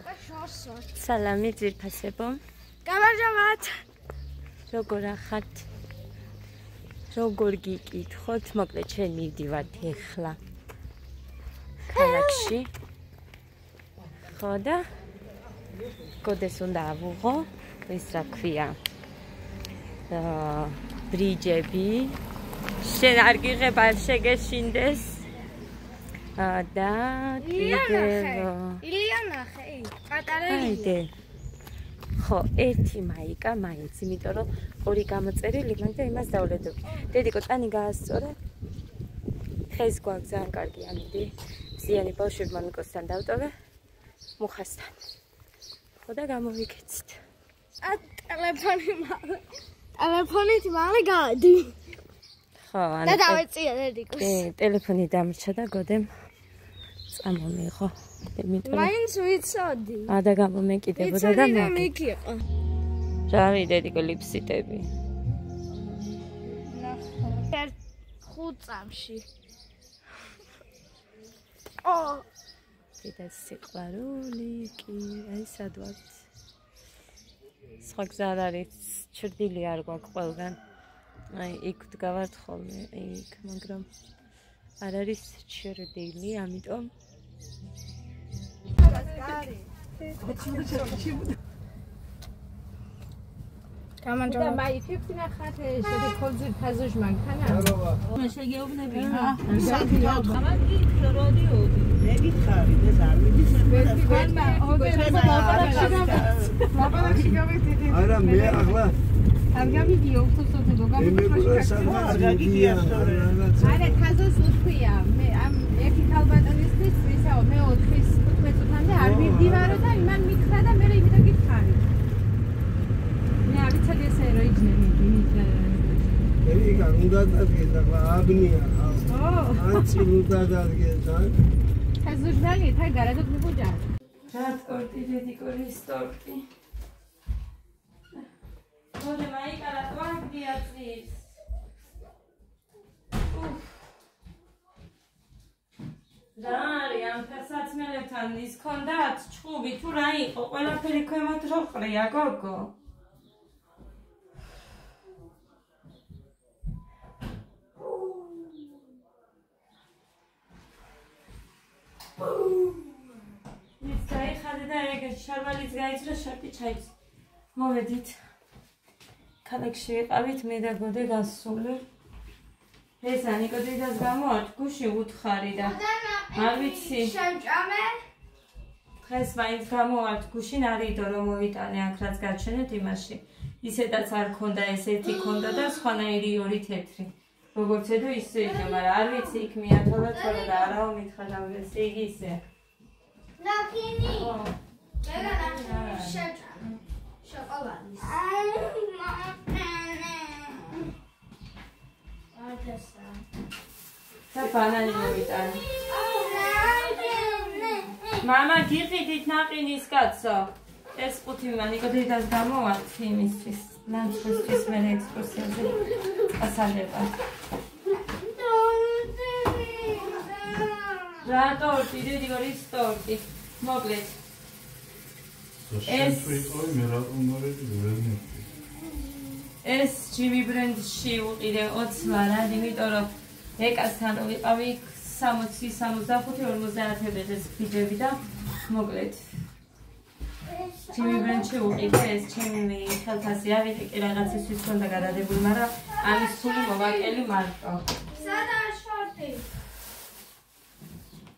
სალამი ძირფასებო. გამარჯობათ. როგორ ახართ? როგორ გიკითხოთ? მოკლედ ჩვენ მივდივართ ეხლა ქალაქში. ხო და გოდეს უნდა ავუღო ეს რა ქვია ბრიჯები. შენ არ გიღებ არ შეგეშინდეს. და ილიანახე, პატარა ილია. ხო, ერთი მაიკა მაინც, იმიტომ რომ ორი გამოწერილი მაქვს და იმას დავლედობ. დედიკო, ტანი გაასწორე. ხეს გვაქვს ძალიან კარგი ამიდი. ზიანი ბავშვი მამიკოსთან დავტოვე. მუხასთან. ხო და გამოვიქეცით. ტელეფონით მალე გადი. ხო, და დავეწია დედიკოს. ტელეფონი დამრჩა და გოდემ წამომიღო. მაინც ვიცოდი. და გამომეკიდებოდა და მეკიყო. რავი დედიკო ლიფსიტები. ნახე. 5 წამში. და სიყვარული კი აი სად ვართ. სხვა გზა არ არის, ჩრდილი არ გვაქვს ყველგან. აი იქ ვდგავართ ხოლმე, იქ, მაგრამ არ არის ჩრდილი, ამიტომ გამარჯობა. და მაიფიფი ნახათ შეგე ხოლმე ფაზოშ მანქანა. შეგეუბნები. ამა გიქრო როდიოდი. მე გითხარი ეს არ მიდის. ლაპარაკში გავიდიდი. არა მე ახლა არ გავიდიო უხსოვსოთე არა ფაზოს უთხია. მე ამ ერთი ქალბატონისთვის ვისაო მე 4-15 წუთამდე არ მივდივარო და იმან მითხრა და მე იმედა გითხარი. მე არ ვიცოდი ესე რომ იჯნები იმით. ერიga უნდა დადგეს ახლა აბნია. ანცი უნდა დადგეს და ფაზოს დალი თა გარადოთ მიგუჯა. რა ტორტი დედიკოლის ტორტი. ხოდე მაიკა რა თვაგდია წის. რა არის ამ ფასაცმელებთან ის ქონდათ ჩხუბი თუ რა იყო ყველაფერი ქვემოთ რო ყრია გოგო. ის დაიხადე და ეგ შარვალიც გაიწრა შარტი ჩაიც. მოვედით. ქალაქში ვიყავით მე და გოდე გასული. ეს ანიკო დედას გამოართ გუში უთხარი და არ ვიცი. შემჭამე. დღეს მაინც გამოვართ გუშინ არიდო რომ მოვიტანე აქ რაც გაჩვენეთ იმაში. ისედაც არ ქონდა ეს ერთი ქონდა და სხვანაირი ორი თეთრი. როგორც ედო ისე იყო, მაგრამ არ ვიცი იქ მიათვალა თორე და არაო მითხრა ეს იგი ისე. ნახინი. შემჭამე. შოკოლადის. და ბანანი მოვიტანე. მამა გიყიდით ნაყინის კაცო. ეს 5 მანიკო დედას გამოვართ იმისთვის. ლანჩხისთვის მე ექსკურსიაზე ასალება. რა ტორტი დედი გორის ტორტი. მოკლედ. ეს ჯიმი ბრენდში უყიდე 20 ლარად, იმიტომ რომ ეკასთან ვიყავი 60-65-50 ფიჯები და მოკლედ. ჯიმი ბრენდში უყიდე ეს ჩემი ხელფასი ავიღე კი რაღაცისთვის ქონდა გადადებული, მაგრამ ამის სული მოვაკელი მარტო. სადაა შორტი?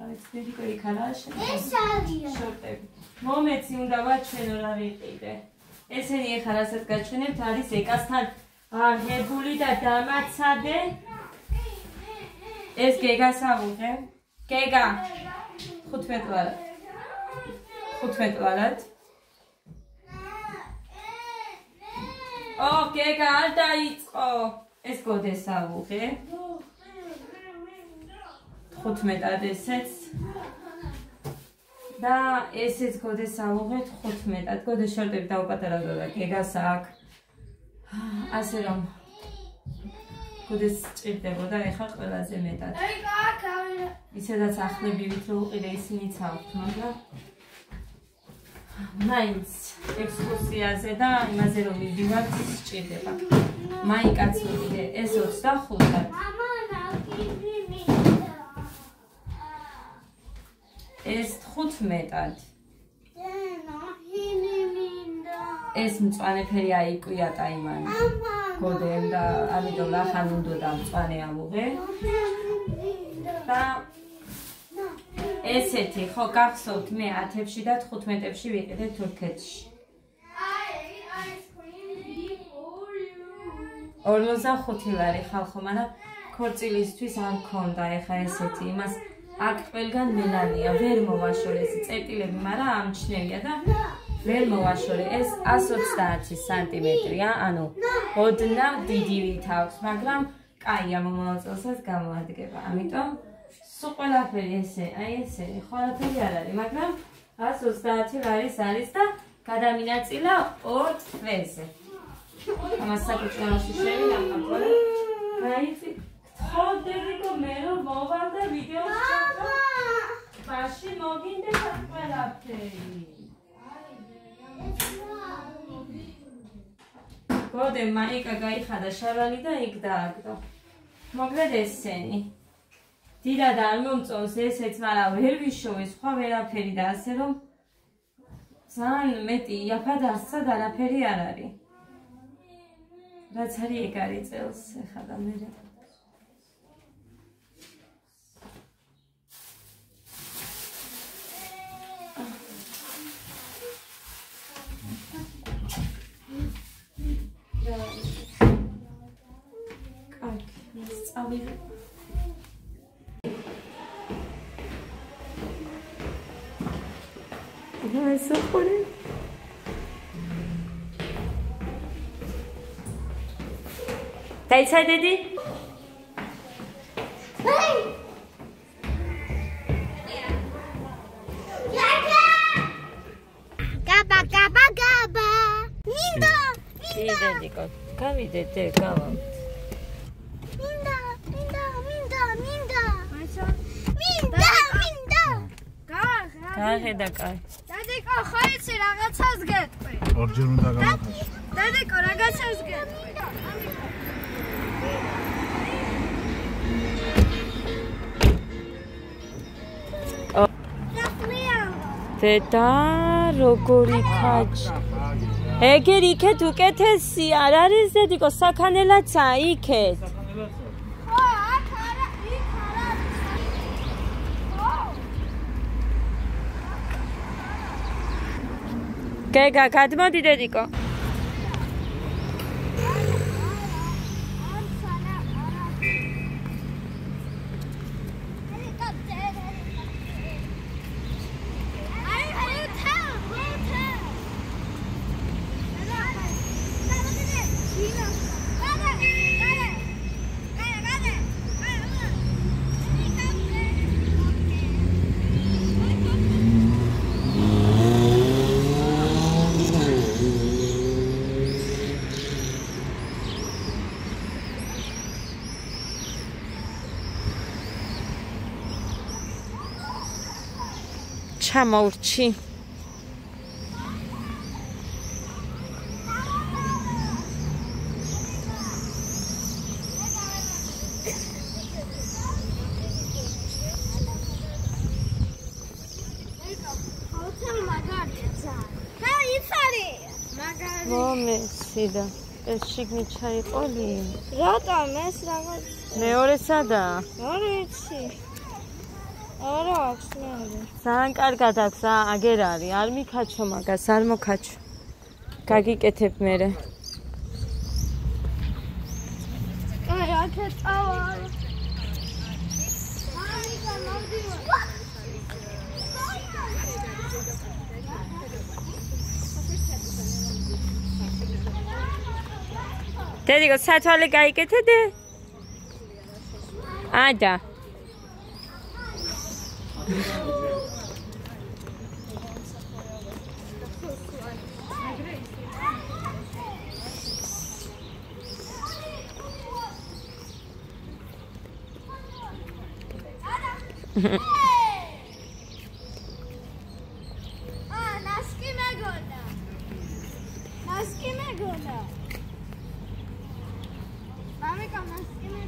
არის დედიკო იქ არაა შენ? ეს არია. შორტები. მომეცი უნდა ვაჩვენო რა ვიყიდე. ესენი ეხლა რასაც გაჩვენებთ არის ეკასთან აღებული და დამაცადე. ეს გეგას ავუღე. გეგა 15 ლარად. 15 ლარად. გეგა არ დაიწყო. ეს გოდეს ავუღე. 15-ად ესეც. და ესეც გოდეს ავუღეთ 15-ად. გოდეს შორტები დაუპატარავდა და გეგას აქ. ასე რომ გოდეს ჭირდებოდა ეხლა ყველაზე მეტად. ისედაც ახლებივით რო უყიდე ისინიც აქვთ, მაგრამ მაინც ექსკურსიაზე და იმაზე რომ მივიდივართ სჭირდება. მაიკაც მივიდე ეს 25-ად. ეს 15-ად. ეს მწვანე ფერი აიკვიატა იმან გოდემ და ამიტომ ახან უნდა მწვანე ამუღე და ესეთი ხო გახსოვთ მე 10-ში და 15-ში ვიყიდე თურქეთში 45 ლარი ხალხო მაგრამ ქორწილისთვის არ მქონდა ეხა ესეთი იმას აქ ყველგან მელანია ვერ მოვაშორე წერტილები მაგრამ ამჩნევია და ვერ მოვაშორე ეს 130 სანტიმეტრია ანუ ოდნავ დიდი ვით აქვს მაგრამ კაია მომავალ წელსაც გამოადგება ამიტომ სულ ყველაფერი ესე აი ესე ყველაფერი არ არის მაგრამ 130 ლარის არის და გადამინაწილა 2 თვეზე ამას საკუთრებაში შევინახავ გაიცი ხოდერიკო მე რომ მოვალ და ვიდეოს ჩავკრა ბაში მოგინდება ყველაფერი გოდე მაიკა გაიხადა შარალი და იქ დააგდო. მოგდეთ ესენი. დიდად არ მომწონს ესეც, მაგრამ ვერ ვიშოვე სხვა ვერაფერი და ასე რომ ძალიან მეტი იაფად არცად არაფერი არ არის. რაც არის ეგ არის წელს ეხლა და მე Eso por él. Taysa dedi. Gaba gaba gaba. Minda. Minda dico. Cavide te cava. Minda. Minda. Minda. გაახედა კაი. დადიკო ხო იცი რაღაცას გეტყვი. ორჯერ უნდა გავახაშო. დადიკო რაღაცას გეტყვი. დედა როგორი ქაჯი. ეგერ იქეთ უკეთესია არ არის დედიკო საქანელაცა იქეთ. ხო აქ არა იქ არა. გეგა გადმოდი დედიკო. ჩამოვრჩი მომესიდა ეს შიგნით ჩაიყოლი რატომ ეს რაღაც მეორე სადაა არ ვიცი არა აქვს მეორე ძალიან კარგად აქვს აგერ არის არ მიქაჩო მაგას არ მოკაჩო გაგიკეთებ მერე აი აქეთ ავა დედიკო სათვალე გაიკეთე ადა ნასკი მე მამიკა მასკინე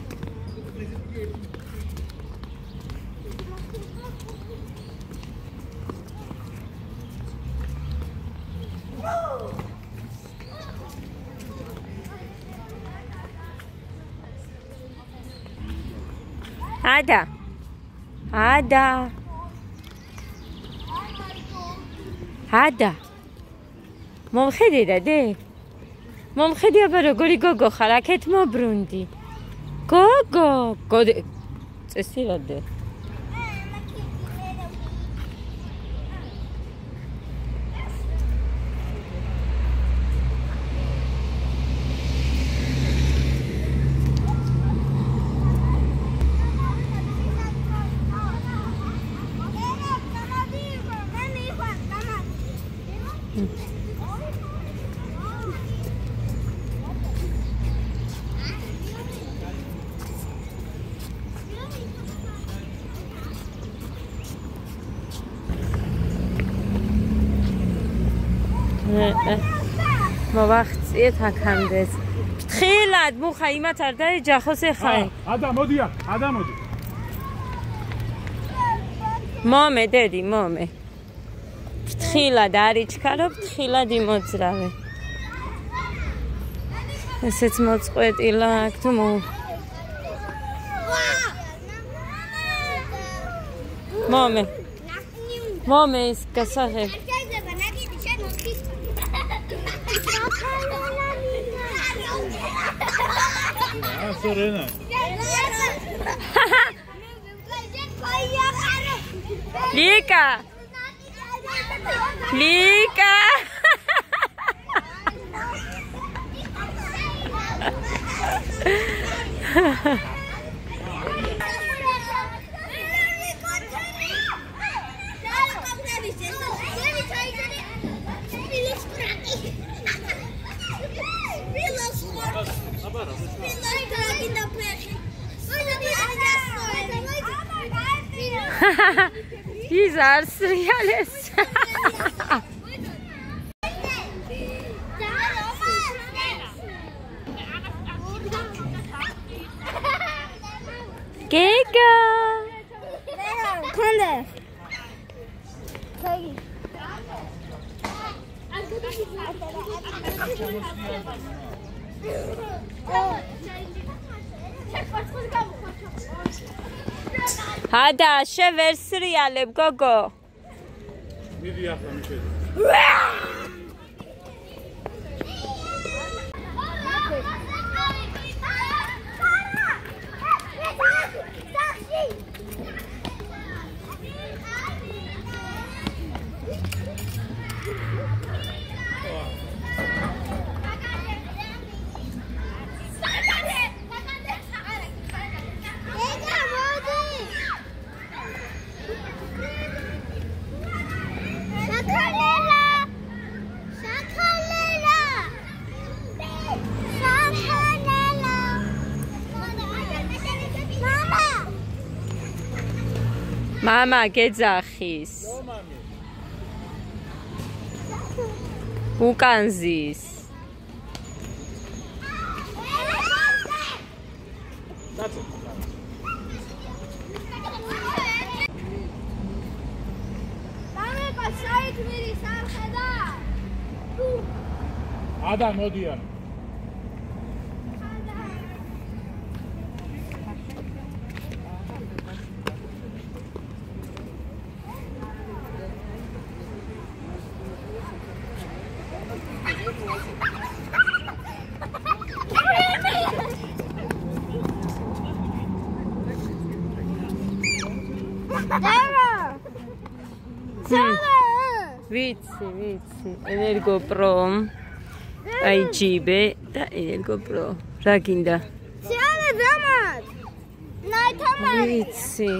Ada. მომხედე და დე. მომხედე აბა როგორი გოგო ხარ, აქეთ მობრუნდი. გოგო, გოდე. წესი რა დე. მოვახციეთ აქამდე. ფრთხილად მუხა იმათ არ დაეჯახოს ეხლა. ადა მოდია, ადა მოდი. მომე დედი, მომე. ფრთხილად არიჩქარო, ფრთხილად იმოძრავე. ესეც მოწყვეტილა აქ თუ მომე. მომე ის გასაღები. Sorena. Lika. Lika. These are surrealists. Giga. Come there. Ada, შევერ სრიალებ გოგო. მიდი ახლა მიხედე. Mama გეძახის. უკანზის. მამიკა საითმირის არ ხედა? ადა მოდია. ვიცი ენერგოპრო აი ჯიბე და ენერგოპრო რა გინდა ძალა დამად ნაითამარი ვიცი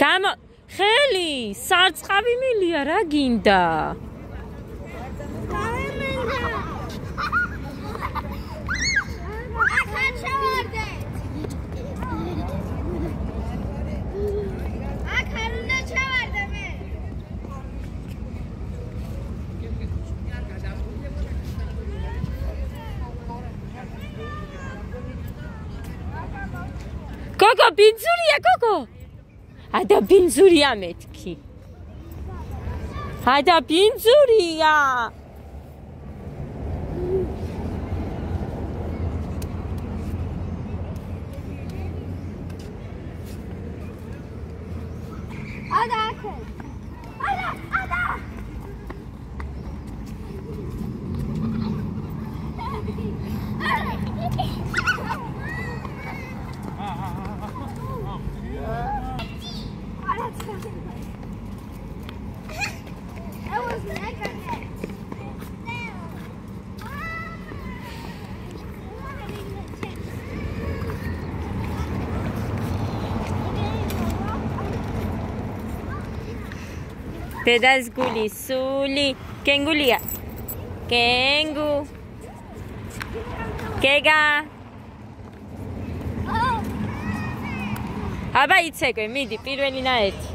გამო ხელი სარწყავი მილია რა გინდა ბინძურია გოგო. ადა ბინძურია მეთქი. ადა ბინძურია. Ada akı. Ada. It was mega net. Pedas guli, suli, kengulia. Kengu. Kega. აბა იცეკვე, მიდი, პირველი ნაერთი.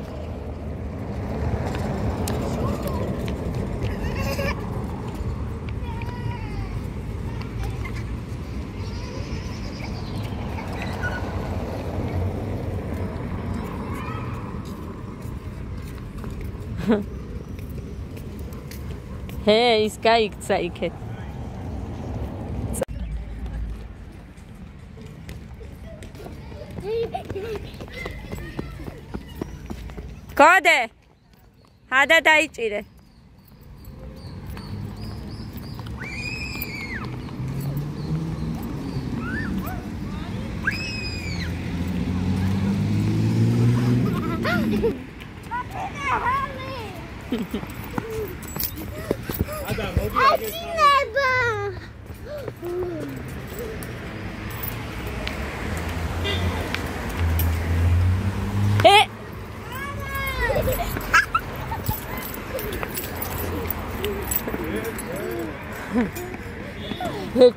ჰე, ის გაიქცა იქეთ. კოდე. ადა დაიჭირე. ადა მოდი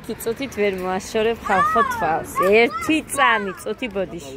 ერთი წუთით ვერ მოაშორებ ხალხო თვალს. ერთი წამი წუთი ბოდიში.